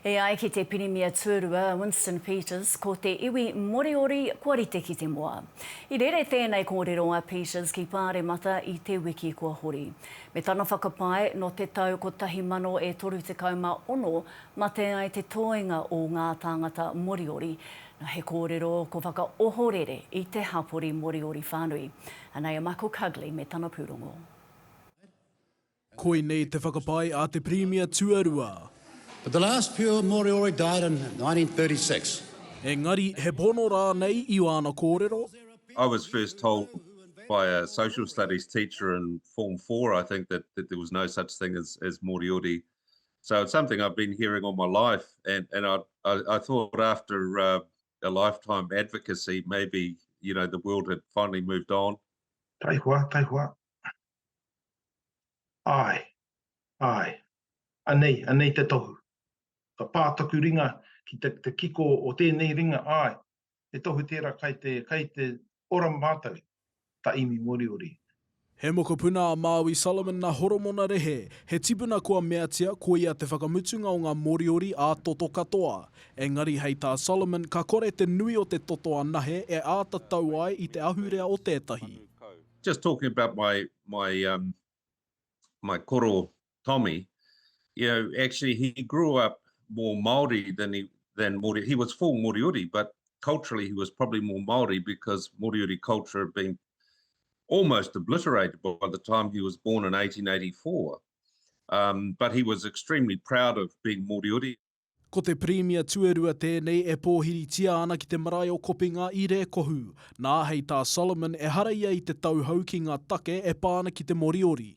E ai ki te Prime Minister Winston Peters ko te iwi Moriori kūare ki te moa. I rere tēnei kōrero a Peters ki Parliment i te wiki kua hori. Me tana whakapai no te tau ko tahi mano e toru te kauma ono ma te ai te toenga o ngā tāngata Moriori. Na he kōrero ko whaka ohorere i te hapori Moriori whānui. Anei a Michael Cugley me tana pūrongo. Koe nei te whakapai a te Premier tuarua. But the last pure Moriori died in 1936. Engari, he pono rā nei i wana kōrero. I was first told by a social studies teacher in Form 4, I think, that there was no such thing as Moriori. So it's something I've been hearing all my life. And I thought after a lifetime advocacy, maybe, you know, the world had finally moved on. Tai hua. Ai. Anei te tohu. Ka pātaku ringa ki te kiko o tēnei ringa, ai. Te tohu tērā kai te ora mātau, ta imi Moriori. He mokopuna a Maui Solomon na horomona rehe, he tipuna kua meatia ko ia te whakamutunga o ngā Moriori a toto katoa. Engari hei tā Solomon, ka kore te nui o te toto anahe e ātatau ai i te ahurea o tētahi. Just talking about my koro Tommy, you know, actually he grew up more Māori than Moriori. He was full Moriori, but culturally he was probably more Māori because Moriori culture had been almost obliterated by the time he was born in 1884. But he was extremely proud of being Moriori. Ko te Premier tuarua tēnei e pōhiri tia ana ki te marae o kopinga i re kohu. Nā hei tā Solomon e haraia i te tauhau ki ngā take e pāna ki te Moriori.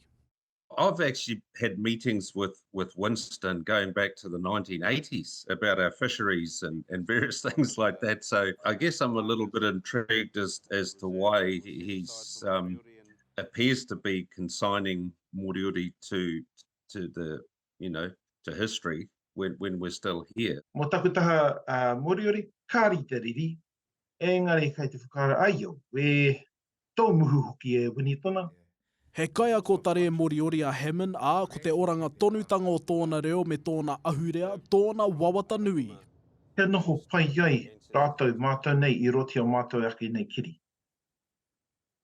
I've actually had meetings with Winston going back to the 1980s about our fisheries and various things like that. So I guess I'm a little bit intrigued as to why he's appears to be consigning Moriori to the, you know, to history when we're still here. Mo takutaha Moriori kāri te riri, engari kai te whakara aio, we tō muhu hoki e winitona. He kaia ko tare Moriori a Hammond a ko te oranga tonutanga o tōna reo me tōna ahurea, tōna wawata nui. He noho pai ai rātou mātou nei i roti o mātou ake nei kiri.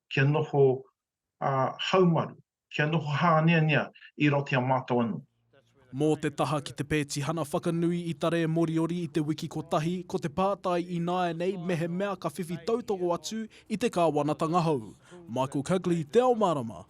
Kia noho haumaru, kia noho hāneania i roti o mātou anu. Mō te taha ki te pēti hana whakanui i tare Moriori i te wiki kotahi, ko te pātai i nāe nei me he mea ka whiwhi tautoko atu i te kāwanatanga hau. Michael Cugley, te ao marama.